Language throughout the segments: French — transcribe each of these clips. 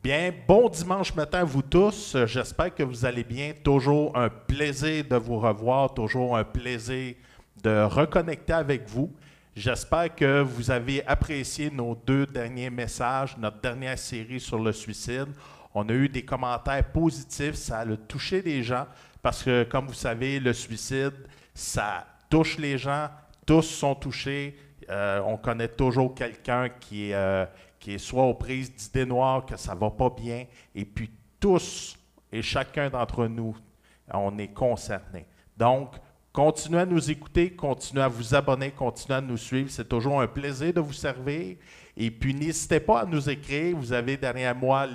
Bien, bon dimanche matin à vous tous. J'espère que vous allez bien. Toujours un plaisir de vous revoir, toujours un plaisir de reconnecter avec vous. J'espère que vous avez apprécié nos deux derniers messages, notre dernière série sur le suicide. On a eu des commentaires positifs, ça a touché les gens parce que, comme vous savez, le suicide, ça touche les gens, tous sont touchés. On connaît toujours quelqu'un qui est soit aux prises d'idées noires, que ça ne va pas bien, et puis tous et chacun d'entre nous, on est concernés. Donc, continuez à nous écouter, continuez à vous abonner, continuez à nous suivre. C'est toujours un plaisir de vous servir. Et puis, n'hésitez pas à nous écrire. Vous avez derrière moi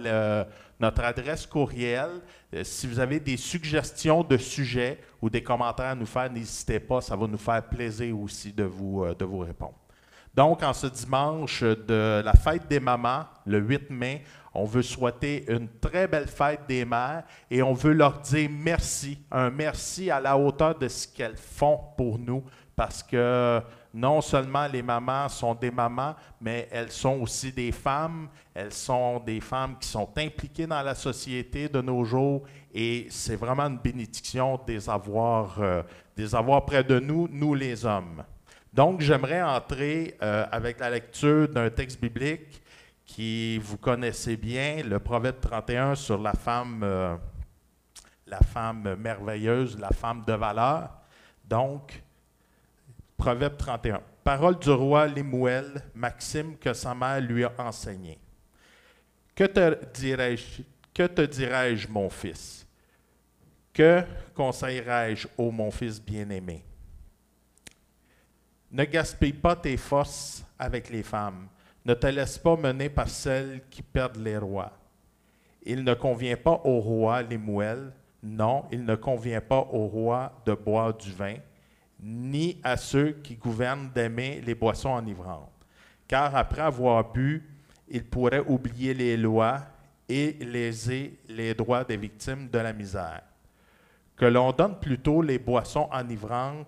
notre adresse courriel. Si vous avez des suggestions de sujets ou des commentaires à nous faire, n'hésitez pas. Ça va nous faire plaisir aussi de vous répondre. Donc, en ce dimanche de la fête des mamans, le 8 mai, on veut souhaiter une très belle fête des mères et on veut leur dire merci, un merci à la hauteur de ce qu'elles font pour nous, parce que non seulement les mamans sont des mamans, mais elles sont aussi des femmes. Elles sont des femmes qui sont impliquées dans la société de nos jours et c'est vraiment une bénédiction de les avoir près de nous, nous les hommes. Donc, j'aimerais entrer avec la lecture d'un texte biblique qui vous connaissez bien, le Proverbe 31 sur la femme merveilleuse, la femme de valeur. Donc, Proverbe 31. Parole du roi Lemuel, maxime que sa mère lui a enseignée. Que te dirais-je, mon fils? Que conseillerais-je, ô mon fils bien-aimé? Ne gaspille pas tes forces avec les femmes. Ne te laisse pas mener par celles qui perdent les rois. Il ne convient pas au roi Lemuel, non, il ne convient pas au roi de boire du vin, ni à ceux qui gouvernent d'aimer les boissons enivrantes. Car après avoir bu, ils pourraient oublier les lois et léser les droits des victimes de la misère. Que l'on donne plutôt les boissons enivrantes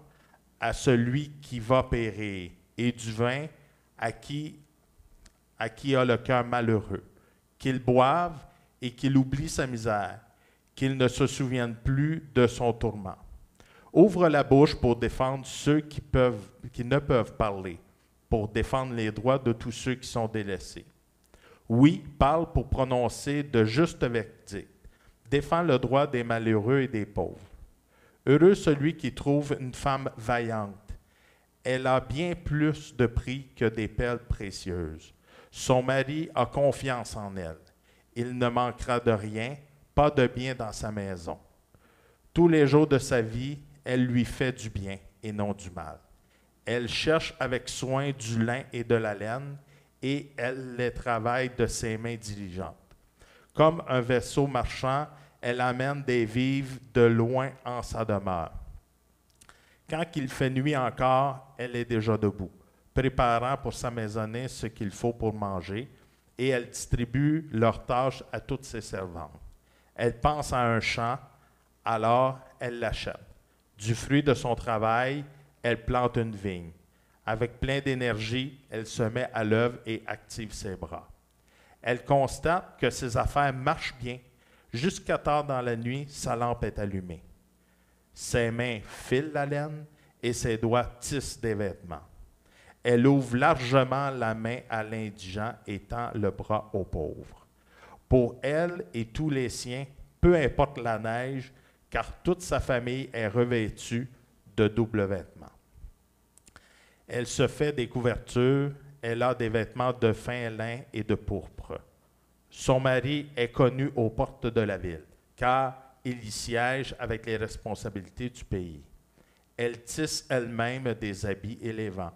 à celui qui va périr, et du vin à qui a le cœur malheureux, qu'il boive et qu'il oublie sa misère, qu'il ne se souvienne plus de son tourment. Ouvre la bouche pour défendre ceux qui ne peuvent parler, pour défendre les droits de tous ceux qui sont délaissés. Oui, parle pour prononcer de justes verdicts. Défends le droit des malheureux et des pauvres. Heureux celui qui trouve une femme vaillante. Elle a bien plus de prix que des perles précieuses. Son mari a confiance en elle. Il ne manquera de rien, pas de bien dans sa maison. Tous les jours de sa vie, elle lui fait du bien et non du mal. Elle cherche avec soin du lin et de la laine, et elle les travaille de ses mains diligentes. Comme un vaisseau marchand, elle amène des vivres de loin en sa demeure. Quand il fait nuit encore, elle est déjà debout, préparant pour sa maisonnée ce qu'il faut pour manger, et elle distribue leurs tâches à toutes ses servantes. Elle pense à un champ, alors elle l'achète. Du fruit de son travail, elle plante une vigne. Avec plein d'énergie, elle se met à l'œuvre et active ses bras. Elle constate que ses affaires marchent bien. Jusqu'à tard dans la nuit, sa lampe est allumée. Ses mains filent la laine et ses doigts tissent des vêtements. Elle ouvre largement la main à l'indigent et tend le bras aux pauvres. Pour elle et tous les siens, peu importe la neige, car toute sa famille est revêtue de doubles vêtements. Elle se fait des couvertures, elle a des vêtements de fin lin et de pourpre. Son mari est connu aux portes de la ville, car il y siège avec les responsabilités du pays. Elle tisse elle-même des habits et les vend.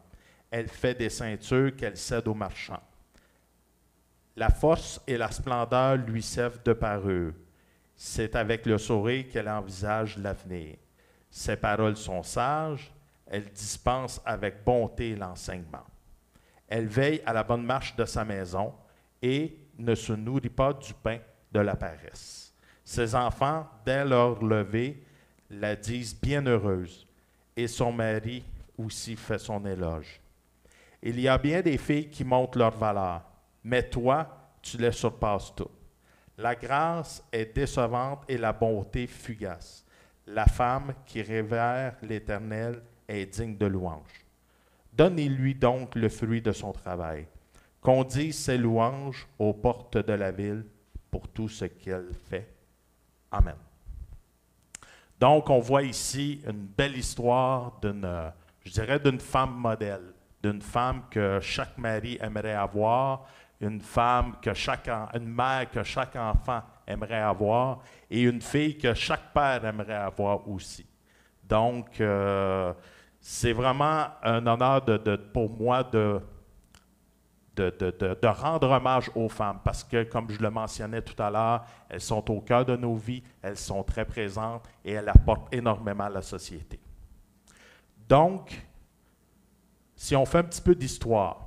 Elle fait des ceintures qu'elle cède aux marchands. La force et la splendeur lui servent de parure. C'est avec le sourire qu'elle envisage l'avenir. Ses paroles sont sages, elle dispense avec bonté l'enseignement. Elle veille à la bonne marche de sa maison et ne se nourrit pas du pain de la paresse. Ses enfants, dès leur lever, la disent bienheureuse, et son mari aussi fait son éloge. Il y a bien des filles qui montrent leur valeur, mais toi, tu les surpasses toutes. La grâce est décevante et la bonté fugace. La femme qui révère l'Éternel est digne de louange. Donnez-lui donc le fruit de son travail. Qu'on dise ses louanges aux portes de la ville pour tout ce qu'elle fait. Amen. Donc, on voit ici une belle histoire d'une femme modèle, d'une femme que chaque mari aimerait avoir, une mère que chaque enfant aimerait avoir et une fille que chaque père aimerait avoir aussi. Donc, c'est vraiment un honneur pour moi de rendre hommage aux femmes parce que, comme je le mentionnais tout à l'heure, elles sont au cœur de nos vies, elles sont très présentes et elles apportent énormément à la société. Donc, si on fait un petit peu d'histoire,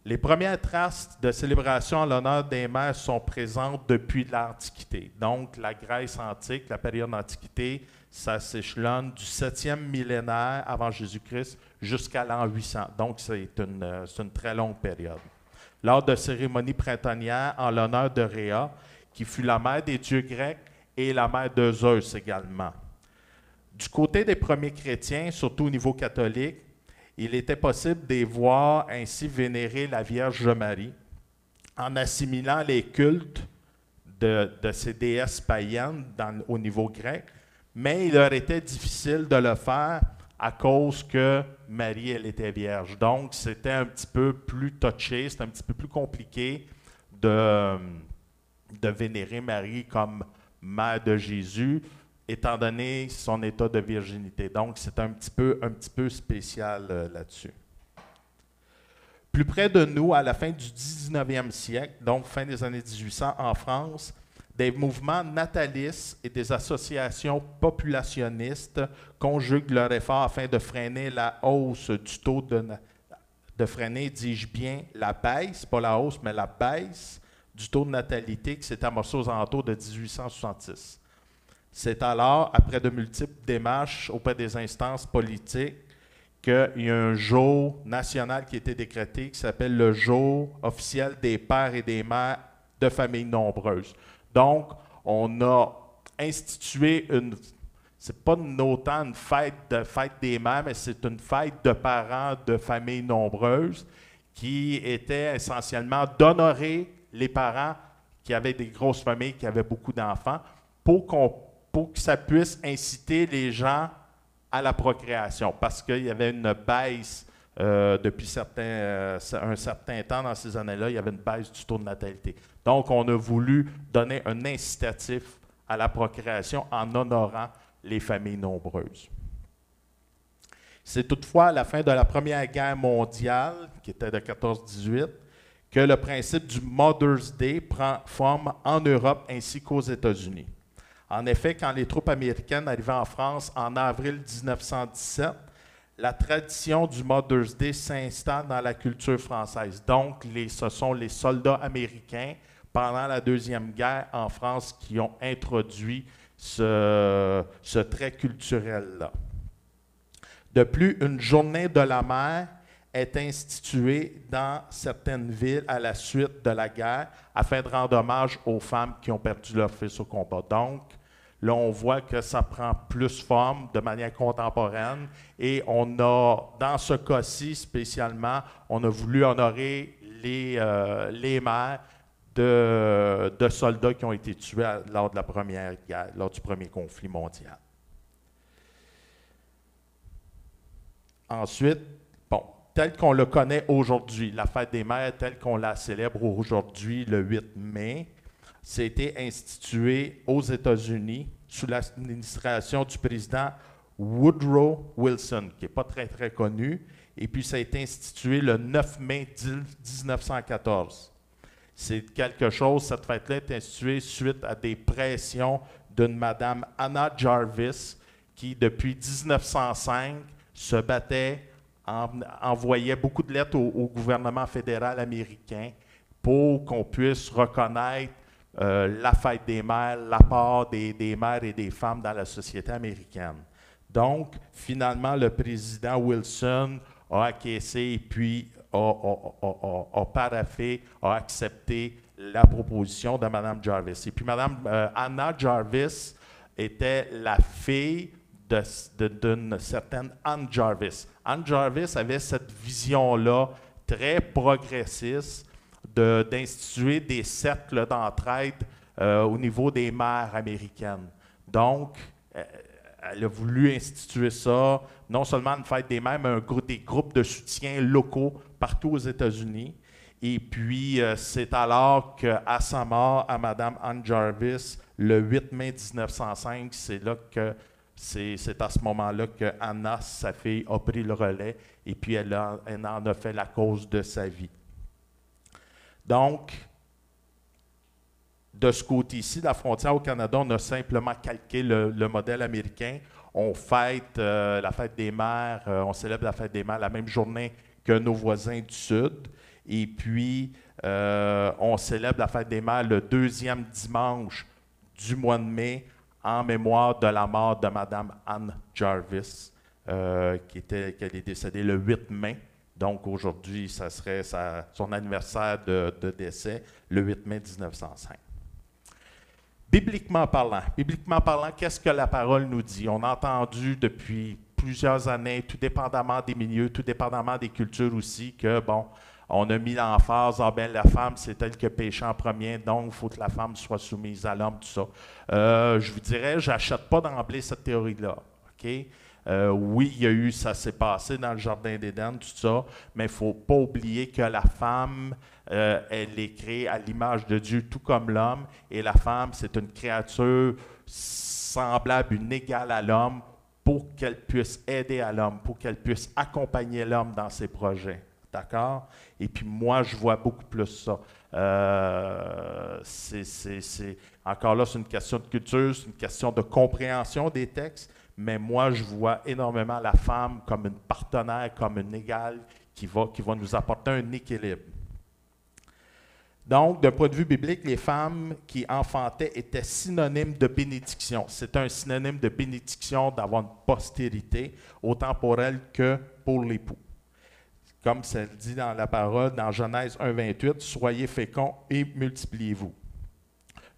les premières traces de célébration en l'honneur des mères sont présentes depuis l'Antiquité. Donc, la Grèce antique, la période d'Antiquité, ça s'échelonne du 7e millénaire avant Jésus-Christ jusqu'à l'an 800. Donc, c'est une très longue période. Lors de cérémonies printanières en l'honneur de Rhea, qui fut la mère des dieux grecs et la mère de Zeus également. Du côté des premiers chrétiens, surtout au niveau catholique, il était possible de voir ainsi vénérer la Vierge Marie en assimilant les cultes de ces déesses païennes au niveau grec, mais il leur était difficile de le faire à cause que Marie, elle était vierge. Donc, c'était un petit peu plus touché, c'était un petit peu plus compliqué de vénérer Marie comme mère de Jésus, étant donné son état de virginité. Donc, c'est un petit peu spécial là-dessus. Plus près de nous, à la fin du 19e siècle, donc fin des années 1800 en France, des mouvements natalistes et des associations populationnistes conjuguent leur effort afin de freiner la hausse du taux de freiner, dis-je bien, la baisse, pas la hausse, mais la baisse du taux de natalité qui s'est amorcé aux alentours de 1866. C'est alors, après de multiples démarches auprès des instances politiques, qu'il y a un jour national qui a été décrété qui s'appelle le jour officiel des pères et des mères de familles nombreuses. Donc, on a institué c'est pas autant une fête des mères, mais c'est une fête de parents de familles nombreuses qui était essentiellement d'honorer les parents qui avaient des grosses familles, qui avaient beaucoup d'enfants, pour que ça puisse inciter les gens à la procréation, parce qu'il y avait une baisse depuis un certain temps dans ces années-là, il y avait une baisse du taux de natalité. Donc, on a voulu donner un incitatif à la procréation en honorant les familles nombreuses. C'est toutefois à la fin de la Première Guerre mondiale, qui était de 14-18, que le principe du Mother's Day prend forme en Europe ainsi qu'aux États-Unis. En effet, quand les troupes américaines arrivaient en France en avril 1917, la tradition du Mother's Day s'installe dans la culture française. Donc, ce sont les soldats américains pendant la Deuxième Guerre en France qui ont introduit ce trait culturel-là. De plus, une journée de la mère est instituée dans certaines villes à la suite de la guerre afin de rendre hommage aux femmes qui ont perdu leur fils au combat. Donc, là, on voit que ça prend plus forme de manière contemporaine et on a, dans ce cas-ci spécialement, on a voulu honorer les mères de soldats qui ont été tués lors de la Première Guerre, lors du premier conflit mondial. Ensuite, tel qu'on le connaît aujourd'hui, la fête des mères telle qu'on la célèbre aujourd'hui, le 8 mai, c'était institué aux États-Unis sous l'administration du président Woodrow Wilson, qui n'est pas très, très connu, et puis ça a été institué le 9 mai 1914. C'est quelque chose, cette fête-là est instituée suite à des pressions d'une madame Anna Jarvis, qui, depuis 1905, se battait, envoyait beaucoup de lettres au gouvernement fédéral américain pour qu'on puisse reconnaître la fête des mères, l'apport des mères et des femmes dans la société américaine. Donc, finalement, le président Wilson a acquiescé et puis a paraphé, a accepté la proposition de Mme Jarvis. Et puis Mme Anna Jarvis était la fille d'une certaine Anne Jarvis. Anne Jarvis avait cette vision-là très progressiste d'instituer des cercles d'entraide au niveau des mères américaines. Donc, elle a voulu instituer ça, non seulement une fête des mères, mais des groupes de soutien locaux partout aux États-Unis. Et puis, c'est alors qu'à sa mort, à Mme Anne Jarvis, le 8 mai 1905, c'est à ce moment-là que Anna, sa fille, a pris le relais et puis elle en a fait la cause de sa vie. Donc, de ce côté-ci, la frontière au Canada, on a simplement calqué le modèle américain. On fête la fête des mères, on célèbre la fête des mères la même journée que nos voisins du Sud. Et puis, on célèbre la fête des mères le deuxième dimanche du mois de mai en mémoire de la mort de Mme Anne Jarvis, qu'elle est décédée le 8 mai. Donc, aujourd'hui, ça serait son anniversaire de décès, le 8 mai 1905. Bibliquement parlant, qu'est-ce que la parole nous dit? On a entendu depuis plusieurs années, tout dépendamment des milieux, tout dépendamment des cultures aussi, que, bon, on a mis l'emphase, la femme, c'est elle qui a péché en premier, donc il faut que la femme soit soumise à l'homme, tout ça. Je vous dirais, je n'achète pas d'emblée cette théorie-là, OK? Oui, il y a eu, ça s'est passé dans le Jardin d'Éden, tout ça, mais il ne faut pas oublier que la femme, elle est créée à l'image de Dieu, tout comme l'homme, et la femme, c'est une créature semblable, une égale à l'homme, pour qu'elle puisse aider à l'homme, pour qu'elle puisse accompagner l'homme dans ses projets. D'accord? Et puis moi, je vois beaucoup plus ça. Encore là, c'est une question de culture, c'est une question de compréhension des textes, mais moi, je vois énormément la femme comme une partenaire, comme une égale qui va nous apporter un équilibre. Donc, d'un point de vue biblique, les femmes qui enfantaient étaient synonymes de bénédiction. C'est un synonyme de bénédiction d'avoir une postérité, autant pour elles que pour l'époux. Comme ça le dit dans la parole, dans Genèse 1,28, « Soyez féconds et multipliez-vous ».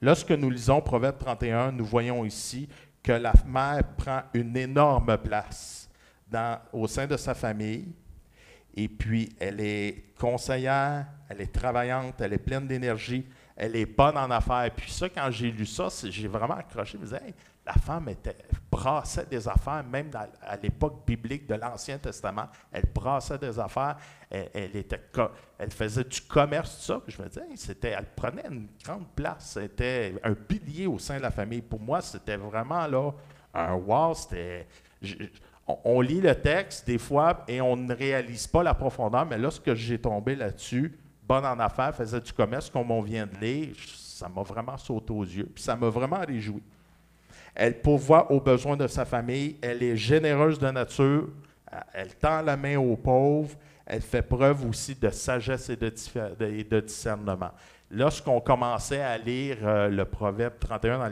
Lorsque nous lisons Proverbe 31, nous voyons ici que la mère prend une énorme place au sein de sa famille, et puis elle est conseillère, elle est travaillante, elle est pleine d'énergie, elle est bonne en affaires. Puis ça, quand j'ai lu ça, j'ai vraiment accroché, je me disais, hey, la femme brassait des affaires, même à l'époque biblique de l'Ancien Testament, elle brassait des affaires, elle faisait du commerce, tout ça. Puis je me disais, hey, elle prenait une grande place, c'était un pilier au sein de la famille. Pour moi, c'était vraiment là un wow, on lit le texte des fois et on ne réalise pas la profondeur, mais lorsque j'ai tombé là-dessus, bonne en affaires, faisait du commerce, comme on vient de lire, ça m'a vraiment sauté aux yeux, puis ça m'a vraiment réjoui. Elle pourvoit aux besoins de sa famille, elle est généreuse de nature, elle tend la main aux pauvres, elle fait preuve aussi de sagesse et de discernement. Lorsqu'on commençait à lire le Proverbe 31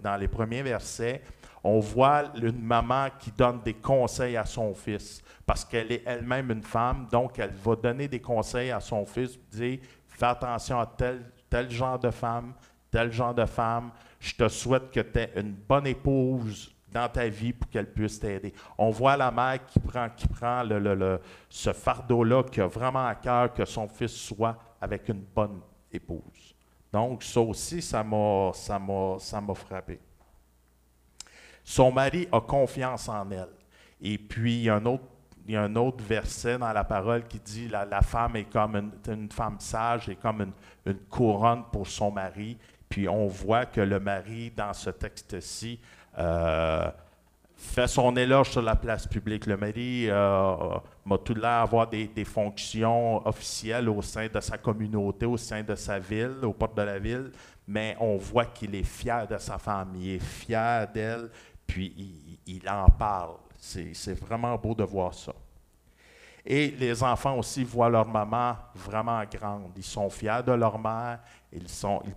dans les premiers versets, on voit une maman qui donne des conseils à son fils, parce qu'elle est elle-même une femme, donc elle va donner des conseils à son fils, dire « Fais attention à tel genre de femme, tel genre de femme, je te souhaite que tu aies une bonne épouse dans ta vie pour qu'elle puisse t'aider. » On voit la mère qui prend ce fardeau-là, qui a vraiment à cœur que son fils soit avec une bonne épouse. Donc, ça aussi, ça m'a frappé. Son mari a confiance en elle. Et puis, il y a un autre verset dans la parole qui dit la femme est comme une femme sage, est comme une couronne pour son mari. Puis, on voit que le mari, dans ce texte-ci, fait son éloge sur la place publique. Le mari m'a tout l'air avoir des fonctions officielles au sein de sa communauté, au sein de sa ville, aux portes de la ville, mais on voit qu'il est fier de sa femme, il est fier d'elle, puis il en parle. C'est vraiment beau de voir ça. Et les enfants aussi voient leur maman vraiment grande. Ils sont fiers de leur mère, ils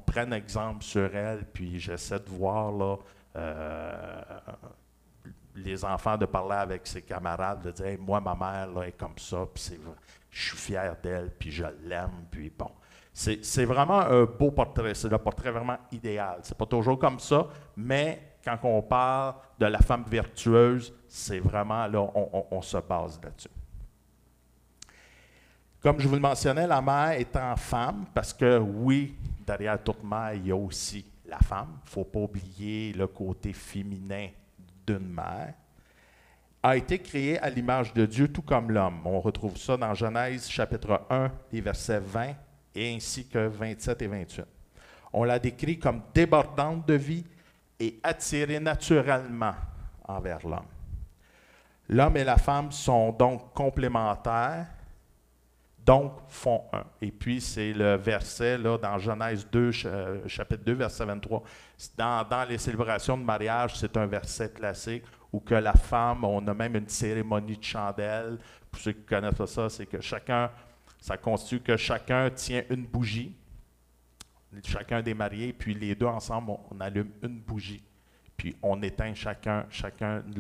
prennent exemple sur elle, puis j'essaie de voir là, les enfants de parler avec ses camarades, de dire hey, « moi, ma mère là, est comme ça, puis je suis fier d'elle, puis je l'aime, puis bon. » C'est vraiment un beau portrait, c'est le portrait vraiment idéal. C'est pas toujours comme ça, mais quand on parle de la femme vertueuse, c'est vraiment là, on se base là-dessus. Comme je vous le mentionnais, la mère étant femme, parce que oui, derrière toute mère, il y a aussi la femme. Il ne faut pas oublier le côté féminin d'une mère. A été créée à l'image de Dieu, tout comme l'homme. On retrouve ça dans Genèse chapitre 1, les versets 20 et ainsi que 27 et 28. On la décrit comme débordante de vie et attirée naturellement envers l'homme. L'homme et la femme sont donc complémentaires, donc font un. Et puis, c'est le verset là, dans Genèse 2, chapitre 2, verset 23. Dans les célébrations de mariage, c'est un verset classique où que la femme, on a même une cérémonie de chandelle. Pour ceux qui connaissent pas ça, c'est que ça constitue que chacun tient une bougie, chacun des mariés, puis les deux ensemble, on allume une bougie. Puis on éteint chacun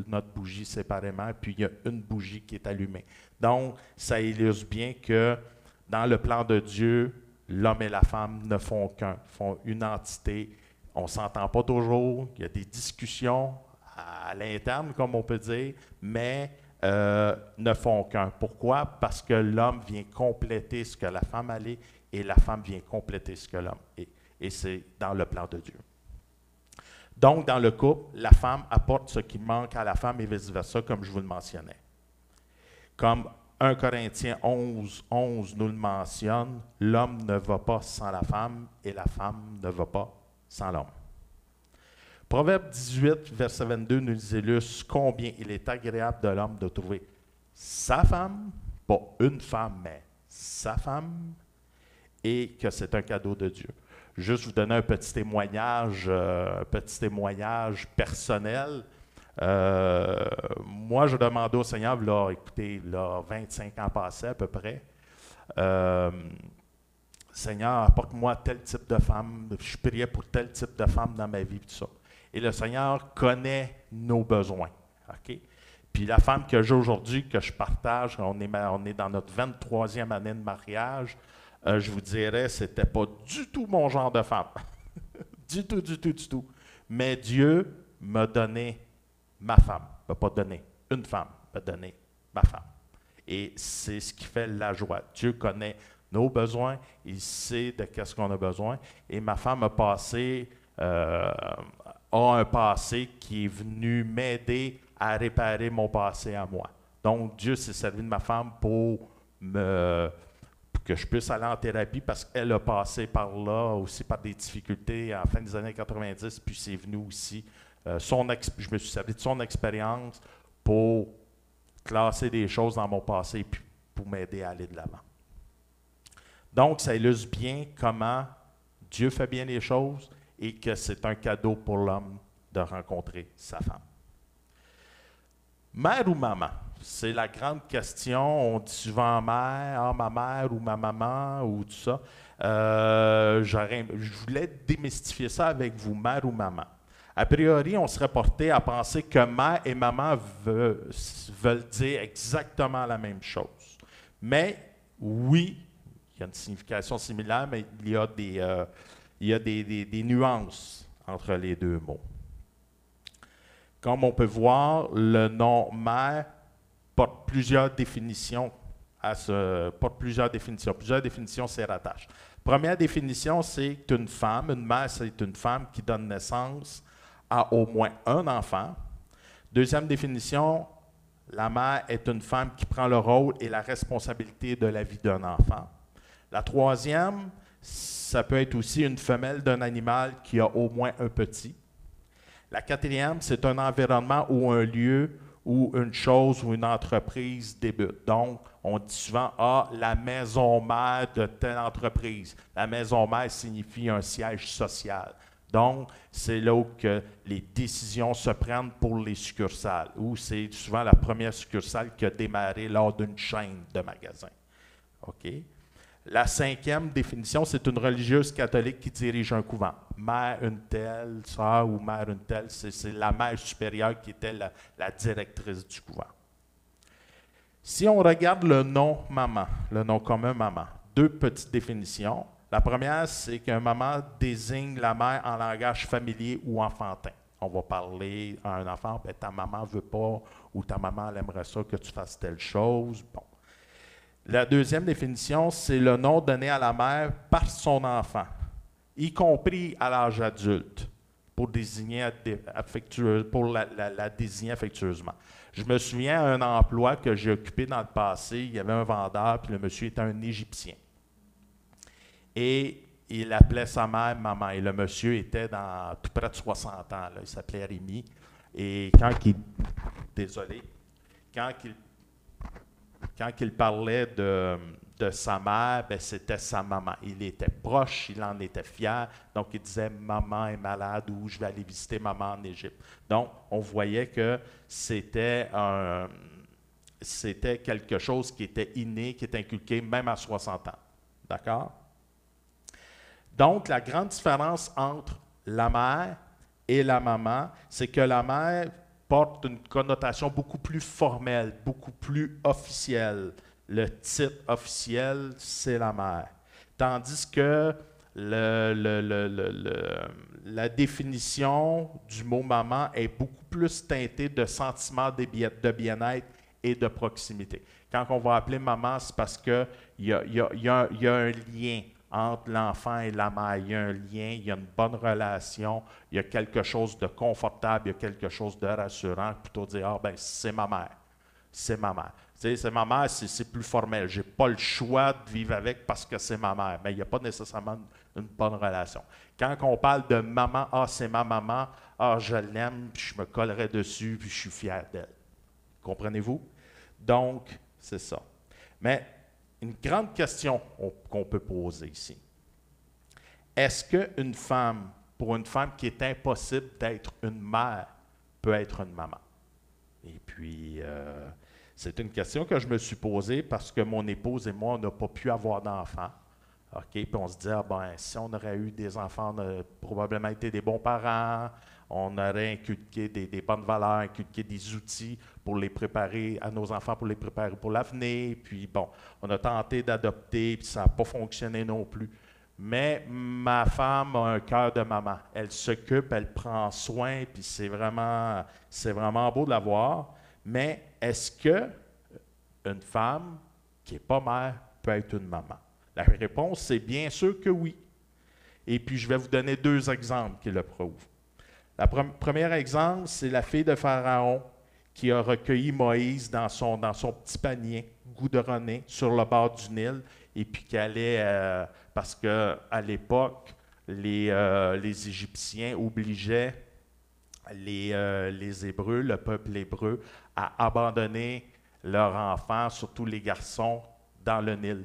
notre bougie séparément, puis il y a une bougie qui est allumée. Donc, ça illustre bien que dans le plan de Dieu, l'homme et la femme ne font qu'un, font une entité. On ne s'entend pas toujours, il y a des discussions à l'interne, comme on peut dire, mais ne font qu'un. Pourquoi? Parce que l'homme vient compléter ce que la femme allait et la femme vient compléter ce que l'homme est. Et c'est dans le plan de Dieu. Donc, dans le couple, la femme apporte ce qui manque à la femme et vice-versa, comme je vous le mentionnais. Comme 1 Corinthiens 11, 11 nous le mentionne, l'homme ne va pas sans la femme et la femme ne va pas sans l'homme. Proverbe 18, verset 22 nous illustre combien il est agréable de l'homme de trouver sa femme, pas une femme, mais sa femme, et que c'est un cadeau de Dieu. Juste vous donner un petit témoignage personnel. Moi, je demandais au Seigneur, là, écoutez, là, 25 ans passés à peu près, Seigneur, apporte-moi tel type de femme. Je priais pour tel type de femme dans ma vie, tout ça. Et le Seigneur connaît nos besoins. OK? Puis la femme que j'ai aujourd'hui, que je partage, on est dans notre 23e année de mariage, je vous dirais, ce n'était pas du tout mon genre de femme. Du tout. Mais Dieu m'a donné ma femme. Il m'a pas donné une femme, il m'a donné ma femme. Et c'est ce qui fait la joie. Dieu connaît nos besoins, il sait de qu'est-ce qu'on a besoin. Et ma femme a un passé qui est venu m'aider à réparer mon passé à moi. Donc, Dieu s'est servi de ma femme pour que je puisse aller en thérapie parce qu'elle a passé par là aussi par des difficultés à la fin des années 90, puis c'est venu aussi. Je me suis servi de son expérience pour classer des choses dans mon passé puis pour m'aider à aller de l'avant. Donc, ça illustre bien comment Dieu fait bien les choses et que c'est un cadeau pour l'homme de rencontrer sa femme. Mère ou maman? C'est la grande question. On dit souvent mère, ma mère ou ma maman ou tout ça. Je voulais démystifier ça avec vous, mère ou maman. A priori, on serait porté à penser que mère et maman veulent dire exactement la même chose. Mais oui, il y a une signification similaire, mais il y a des nuances entre les deux mots. Comme on peut voir, le nom mère porte plusieurs définitions plusieurs définitions s'y rattachent. Première définition, c'est qu'une femme, une mère, c'est une femme qui donne naissance à au moins un enfant. Deuxième définition, la mère est une femme qui prend le rôle et la responsabilité de la vie d'un enfant. La troisième, ça peut être aussi une femelle d'un animal qui a au moins un petit. La quatrième, c'est un environnement ou un lieu où une chose ou une entreprise débute. Donc, on dit souvent, la maison mère de telle entreprise. La maison mère signifie un siège social. Donc, c'est là où que les décisions se prennent pour les succursales, où c'est souvent la première succursale qui a démarré lors d'une chaîne de magasins. OK? La cinquième définition, c'est une religieuse catholique qui dirige un couvent. Mère une telle, sœur ou mère une telle, c'est la mère supérieure qui était la directrice du couvent. Si on regarde le nom maman, le nom commun maman, deux petites définitions. La première, c'est qu'un maman désigne la mère en langage familier ou enfantin. On va parler à un enfant, ben, ta maman ne veut pas ou ta maman elle aimerait ça que tu fasses telle chose. Bon. La deuxième définition, c'est le nom donné à la mère par son enfant, y compris à l'âge adulte, pour désigner pour la désigner affectueusement. Je me souviens d'un emploi que j'ai occupé dans le passé, il y avait un vendeur, puis le monsieur était un Égyptien. Et il appelait sa mère maman. Et le monsieur était dans tout près de 60 ans. Là. Il s'appelait Rémi. Et désolé, quand il parlait de sa mère, ben, c'était sa maman. Il était proche, il en était fier. Donc, il disait, maman est malade ou je vais aller visiter maman en Égypte. Donc, on voyait que c'était quelque chose qui était inné, qui était inculqué même à 60 ans. D'accord? Donc, la grande différence entre la mère et la maman, c'est que la mère porte une connotation beaucoup plus formelle, beaucoup plus officielle. Le titre officiel, c'est la mère. Tandis que la définition du mot maman est beaucoup plus teintée de sentiments de bien-être et de proximité. Quand on va appeler maman, c'est parce qu'il y a un lien entre l'enfant et la mère. Il y a un lien, il y a une bonne relation, il y a quelque chose de confortable, il y a quelque chose de rassurant, plutôt dire, ah ben c'est ma mère, c'est ma mère. Tu sais, c'est ma mère, c'est plus formel. Je n'ai pas le choix de vivre avec parce que c'est ma mère, mais il n'y a pas nécessairement une bonne relation. Quand on parle de maman, ah c'est ma maman, ah je l'aime, puis je me collerai dessus, puis je suis fier d'elle. Comprenez-vous? Donc, c'est ça. Mais une grande question qu'on peut poser ici. Est-ce qu'une femme, pour une femme qui est impossible d'être une mère, peut être une maman? Et puis, c'est une question que je me suis posée parce que mon épouse et moi, on n'a pas pu avoir d'enfants. OK? Puis on se dit, ah ben, si on aurait eu des enfants, on aurait probablement été des bons parents, on aurait inculqué des bonnes valeurs, inculqué des outils pour les préparer à nos enfants, pour les préparer pour l'avenir. Puis bon, on a tenté d'adopter, puis ça n'a pas fonctionné non plus. Mais ma femme a un cœur de maman. Elle s'occupe, elle prend soin, puis c'est vraiment beau de la voir. Mais est-ce qu'une femme qui n'est pas mère peut être une maman? La réponse, c'est bien sûr que oui. Et puis, je vais vous donner 2 exemples qui le prouvent. Le premier exemple, c'est la fille de Pharaon qui a recueilli Moïse dans son petit panier goudronné sur le bord du Nil et puis qui allait, parce qu'à l'époque, les Égyptiens obligeaient les Hébreux, le peuple hébreu, à abandonner leurs enfants, surtout les garçons, dans le Nil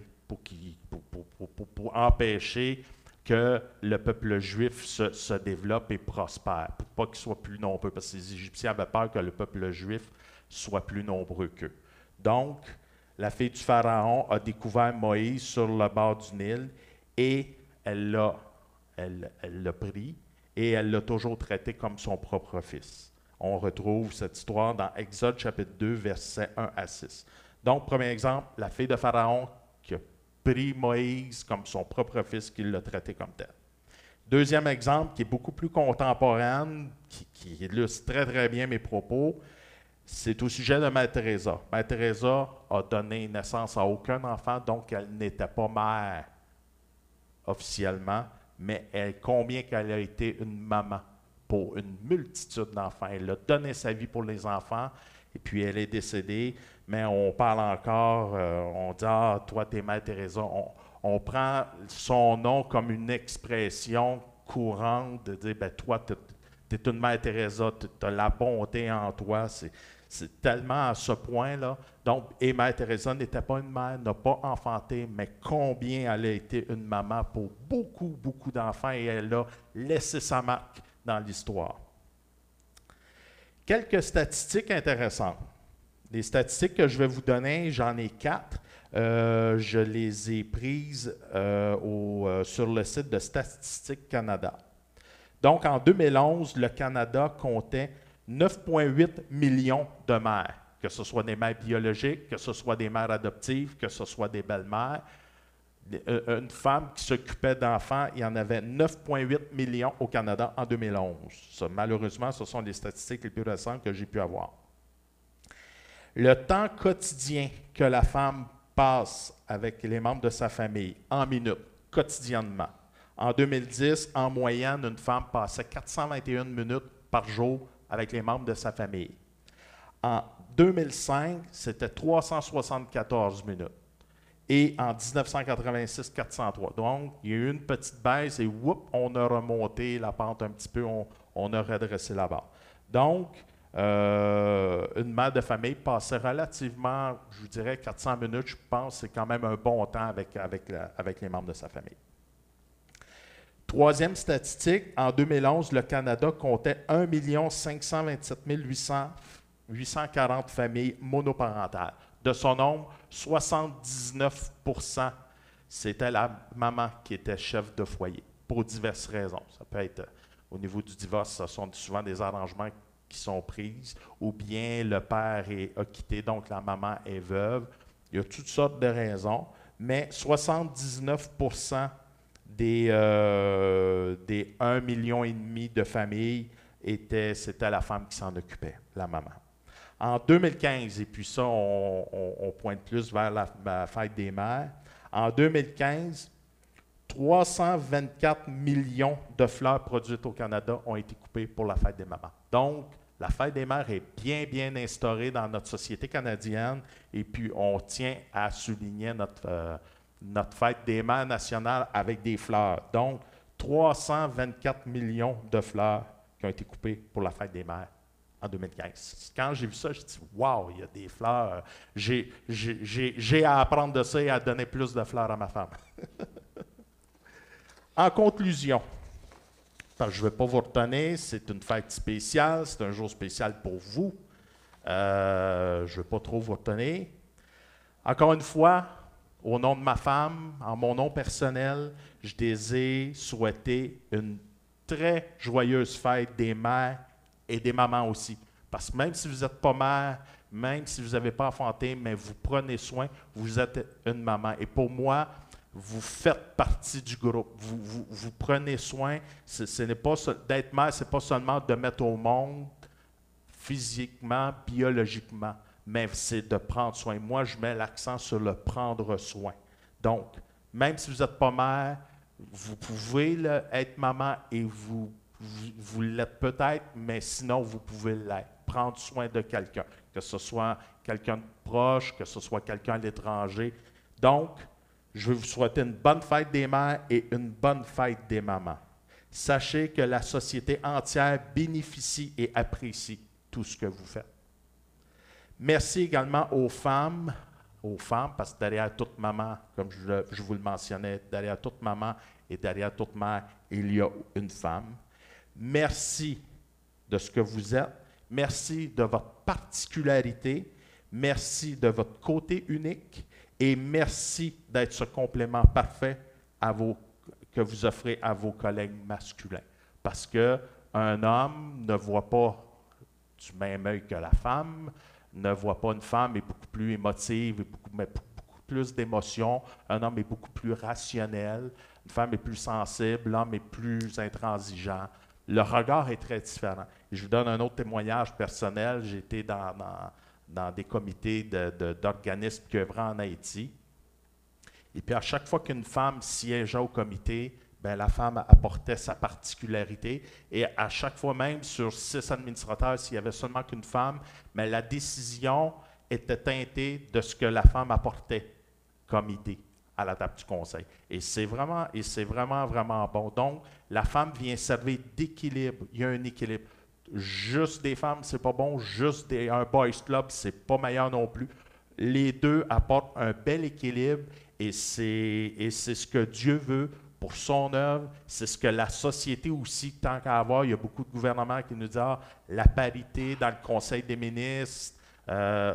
pour empêcher que le peuple juif se développe et prospère, pour pas qu'il soit plus nombreux, parce que les Égyptiens avaient peur que le peuple juif soit plus nombreux qu'eux. Donc, la fille du Pharaon a découvert Moïse sur le bord du Nil et elle l'a pris et elle l'a toujours traité comme son propre fils. On retrouve cette histoire dans Exode chapitre 2, versets 1 à 6. Donc, premier exemple, la fille de Pharaon qui a pris Moïse comme son propre fils, qui l'a traité comme tel. Deuxième exemple, qui est beaucoup plus contemporain, qui illustre très, très bien mes propos, c'est au sujet de Mère Teresa. Mère Teresa a donné naissance à aucun enfant, donc elle n'était pas mère officiellement, mais combien qu'elle a été une maman pour une multitude d'enfants. Elle a donné sa vie pour les enfants, et puis elle est décédée, mais on parle encore, on dit « Ah, toi, t'es Mère Teresa ». On prend son nom comme une expression courante de dire « Ben toi, t'es une Mère Teresa, tu as la bonté en toi ». C'est tellement à ce point-là. Donc, et Mère Teresa n'était pas une mère, n'a pas enfanté, mais combien elle a été une maman pour beaucoup, beaucoup d'enfants, et elle a laissé sa marque dans l'histoire. Quelques statistiques intéressantes. Les statistiques que je vais vous donner, j'en ai 4. Je les ai prises sur le site de Statistique Canada. Donc, en 2011, le Canada comptait 9,8 millions de mères, que ce soit des mères biologiques, que ce soit des mères adoptives, que ce soit des belles-mères. une femme qui s'occupait d'enfants, il y en avait 9,8 millions au Canada en 2011. Ça, malheureusement, ce sont les statistiques les plus récentes que j'ai pu avoir. Le temps quotidien que la femme passe avec les membres de sa famille, en minutes, quotidiennement. En 2010, en moyenne, une femme passait 421 minutes par jour avec les membres de sa famille. En 2005, c'était 374 minutes. Et en 1986, 403. Donc, il y a eu une petite baisse et whoop, on a remonté la pente un petit peu, on a redressé la barre. Donc, une mère de famille passait relativement, je vous dirais, 400 minutes, je pense, c'est quand même un bon temps avec les membres de sa famille. Troisième statistique, en 2011, le Canada comptait 1 527 840 familles monoparentales. De son nombre, 79%, c'était la maman qui était chef de foyer, pour diverses raisons. Ça peut être, au niveau du divorce, ce sont souvent des arrangements qui sont pris, ou bien le père a quitté, donc la maman est veuve. Il y a toutes sortes de raisons, mais 79% des 1,5 million de familles, c'était la femme qui s'en occupait, la maman. En 2015, et puis ça, on pointe plus vers la fête des mères, en 2015, 324 millions de fleurs produites au Canada ont été coupées pour la fête des mamans. Donc, la fête des mères est bien, bien instaurée dans notre société canadienne, et puis on tient à souligner notre fête des mères nationale avec des fleurs. Donc, 324 millions de fleurs qui ont été coupées pour la fête des mères en 2015. Quand j'ai vu ça, je me suis dit, wow, il y a des fleurs. J'ai à apprendre de ça et à donner plus de fleurs à ma femme. En conclusion, parce que je ne vais pas vous retenir, c'est une fête spéciale, c'est un jour spécial pour vous. Je ne vais pas trop vous retenir. Encore une fois, au nom de ma femme, en mon nom personnel, je désire souhaiter une très joyeuse fête des mères et des mamans aussi. Parce que même si vous n'êtes pas mère, même si vous n'avez pas enfanté, mais vous prenez soin, vous êtes une maman. Et pour moi, vous faites partie du groupe. Vous prenez soin. Ce n'est pas d'être mère, ce n'est pas seulement de mettre au monde physiquement, biologiquement, mais c'est de prendre soin. Moi, je mets l'accent sur le prendre soin. Donc, même si vous n'êtes pas mère, vous pouvez être maman et vous l'êtes peut-être, mais sinon, vous pouvez l'être. Prendre soin de quelqu'un, que ce soit quelqu'un de proche, que ce soit quelqu'un à l'étranger. Donc, je vais vous souhaiter une bonne fête des mères et une bonne fête des mamans. Sachez que la société entière bénéficie et apprécie tout ce que vous faites. Merci également aux femmes, parce que derrière toute maman, comme je vous le mentionnais, derrière toute maman et derrière toute mère, il y a une femme. Merci de ce que vous êtes. Merci de votre particularité. Merci de votre côté unique. Et merci d'être ce complément parfait que vous offrez à vos collègues masculins. Parce qu'un homme ne voit pas du même œil que la femme, ne voit pas une femme est beaucoup plus émotive, beaucoup plus d'émotions. Un homme est beaucoup plus rationnel. Une femme est plus sensible. L'homme est plus intransigeant. Le regard est très différent. Et je vous donne un autre témoignage personnel. J'ai été dans des comités d'organismes qui œuvraient en Haïti. Et puis, à chaque fois qu'une femme siégeait au comité, bien, la femme apportait sa particularité. Et à chaque fois, même sur 6 administrateurs, s'il y avait seulement qu'une femme, mais la décision était teintée de ce que la femme apportait comme idée à la table du conseil. Et c'est vraiment, vraiment bon. Donc, la femme vient servir d'équilibre. Il y a un équilibre. Juste des femmes, c'est pas bon. Juste un boys club, c'est pas meilleur non plus. Les deux apportent un bel équilibre et c'est ce que Dieu veut pour son œuvre. C'est ce que la société aussi, tant qu'à avoir, il y a beaucoup de gouvernements qui nous disent la parité dans le conseil des ministres,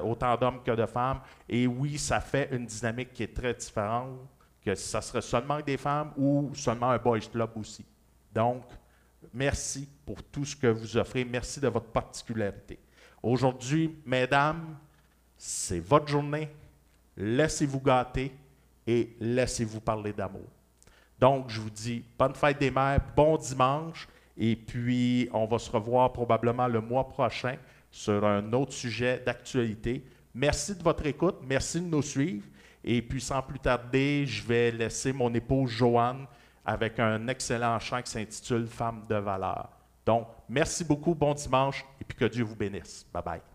autant d'hommes que de femmes. Et oui, ça fait une dynamique qui est très différente, que ça serait seulement des femmes ou seulement un boys club aussi. Donc, merci pour tout ce que vous offrez. Merci de votre particularité. Aujourd'hui, mesdames, c'est votre journée. Laissez-vous gâter et laissez-vous parler d'amour. Donc, je vous dis bonne fête des mères, bon dimanche, et puis on va se revoir probablement le mois prochain sur un autre sujet d'actualité. Merci de votre écoute, merci de nous suivre, et puis sans plus tarder, je vais laisser mon épouse Joanne avec un excellent chant qui s'intitule « Femme de valeur ». Donc, merci beaucoup, bon dimanche, et puis que Dieu vous bénisse. Bye bye.